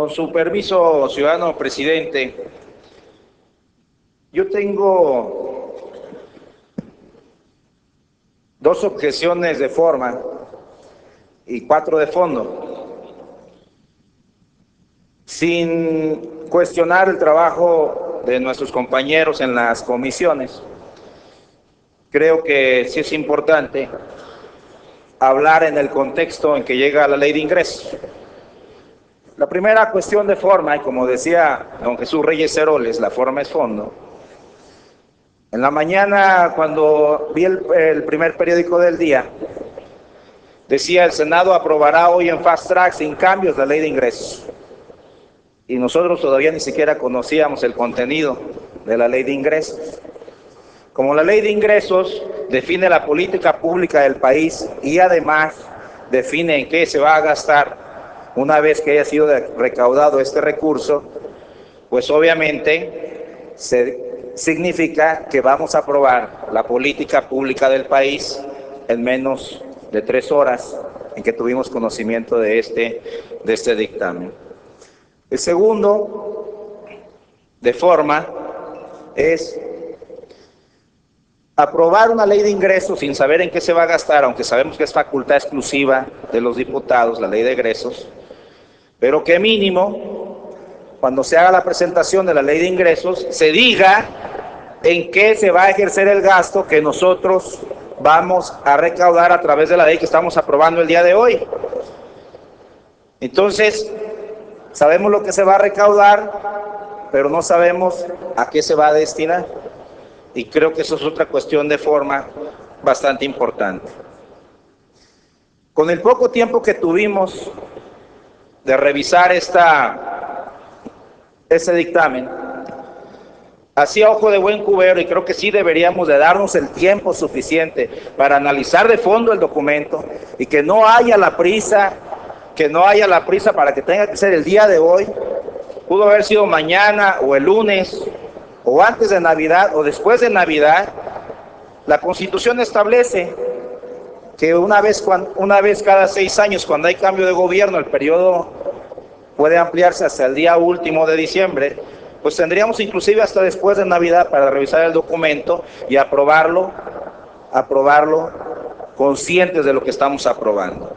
Con su permiso, ciudadano presidente, yo tengo dos objeciones de forma y 4 de fondo, sin cuestionar el trabajo de nuestros compañeros en las comisiones. Creo que sí es importante hablar en el contexto en que llega la ley de ingresos. La primera cuestión de forma, y como decía don Jesús Reyes Heroles, la forma es fondo. En la mañana, cuando vi el primer periódico del día, decía: el Senado aprobará hoy en fast track sin cambios la ley de ingresos. Y nosotros todavía ni siquiera conocíamos el contenido de la ley de ingresos. Como la ley de ingresos define la política pública del país y además define en qué se va a gastar una vez que haya sido recaudado este recurso, pues obviamente significa que vamos a aprobar la política pública del país en menos de 3 horas en que tuvimos conocimiento de este dictamen. El segundo, de forma, es aprobar una ley de ingresos sin saber en qué se va a gastar, aunque sabemos que es facultad exclusiva de los diputados, la ley de egresos, pero que mínimo, cuando se haga la presentación de la ley de ingresos, se diga en qué se va a ejercer el gasto que nosotros vamos a recaudar a través de la ley que estamos aprobando el día de hoy. Entonces, sabemos lo que se va a recaudar, pero no sabemos a qué se va a destinar. Y creo que eso es otra cuestión de forma bastante importante. Con el poco tiempo que tuvimos de revisar ese dictamen, hacía ojo de buen cubero, y creo que sí deberíamos de darnos el tiempo suficiente para analizar de fondo el documento y que no haya la prisa para que tenga que ser el día de hoy. Pudo haber sido mañana o el lunes o antes de Navidad o después de Navidad. La Constitución establece que una vez cada 6 años, cuando hay cambio de gobierno, el periodo puede ampliarse hasta el día último de diciembre. Pues tendríamos inclusive hasta después de Navidad para revisar el documento y aprobarlo conscientes de lo que estamos aprobando.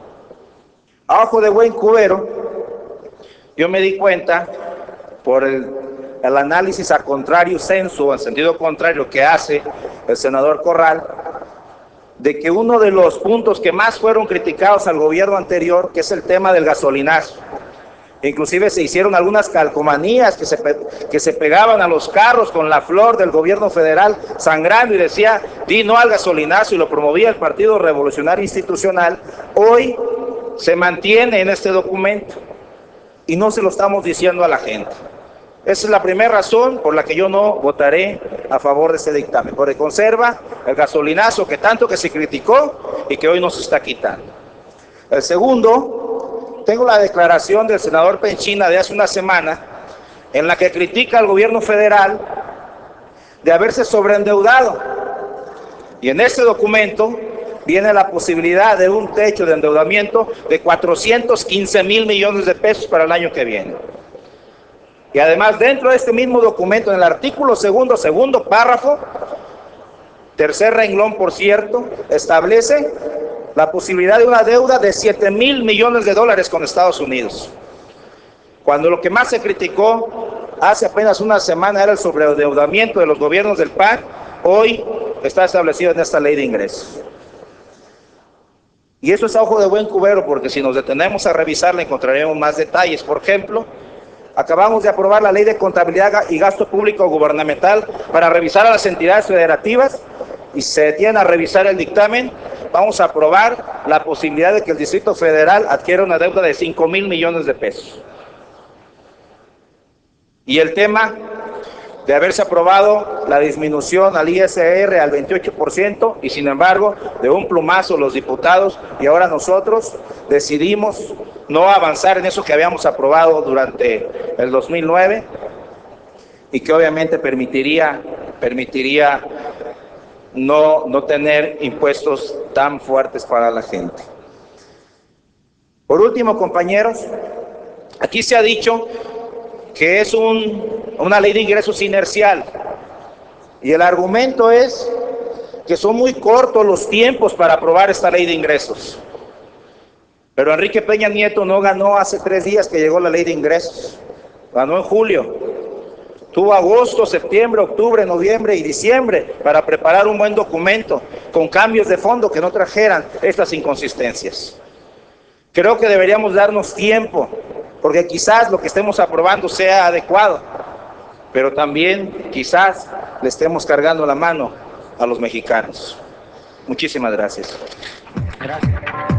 A ojo de buen cubero, yo me di cuenta por el análisis a contrario sensu, en sentido contrario, que hace el senador Corral, de que uno de los puntos que más fueron criticados al gobierno anterior, que es el tema del gasolinazo. Inclusive se hicieron algunas calcomanías que se pegaban a los carros con la flor del gobierno federal sangrando y decía: di no al gasolinazo, y lo promovía el Partido Revolucionario Institucional. Hoy se mantiene en este documento y no se lo estamos diciendo a la gente. Esa es la primera razón por la que yo no votaré a favor de este dictamen, porque conserva el gasolinazo que tanto que se criticó y que hoy nos está quitando. El segundo, tengo la declaración del senador Penchina de hace una semana, en la que critica al gobierno federal de haberse sobreendeudado. Y en este documento viene la posibilidad de un techo de endeudamiento de 415 mil millones de pesos para el año que viene. Y además, dentro de este mismo documento, en el artículo segundo párrafo, tercer renglón, por cierto, establece la posibilidad de una deuda de 7 mil millones de dólares con Estados Unidos. Cuando lo que más se criticó hace apenas una semana era el sobreendeudamiento de los gobiernos del PAN, hoy está establecido en esta ley de ingresos. Y eso es a ojo de buen cubero, porque si nos detenemos a revisarla encontraremos más detalles. Por ejemplo, acabamos de aprobar la Ley de Contabilidad y Gasto Público Gubernamental para revisar a las entidades federativas, y se detienen a revisar el dictamen. Vamos a aprobar la posibilidad de que el Distrito Federal adquiera una deuda de 5 mil millones de pesos. Y el tema de haberse aprobado la disminución al ISR al 28%, y sin embargo, de un plumazo los diputados y ahora nosotros decidimos no avanzar en eso que habíamos aprobado durante el 2009 y que obviamente permitiría no tener impuestos tan fuertes para la gente. Por último, compañeros, Aquí se ha dicho que es una ley de ingresos inercial, y el argumento es que son muy cortos los tiempos para aprobar esta ley de ingresos. Pero Enrique Peña Nieto no ganó hace 3 días que llegó la ley de ingresos, ganó en julio. Tuvo agosto, septiembre, octubre, noviembre y diciembre para preparar un buen documento con cambios de fondo que no trajeran estas inconsistencias. Creo que deberíamos darnos tiempo, porque quizás lo que estemos aprobando sea adecuado, pero también quizás le estemos cargando la mano a los mexicanos. Muchísimas gracias. Gracias.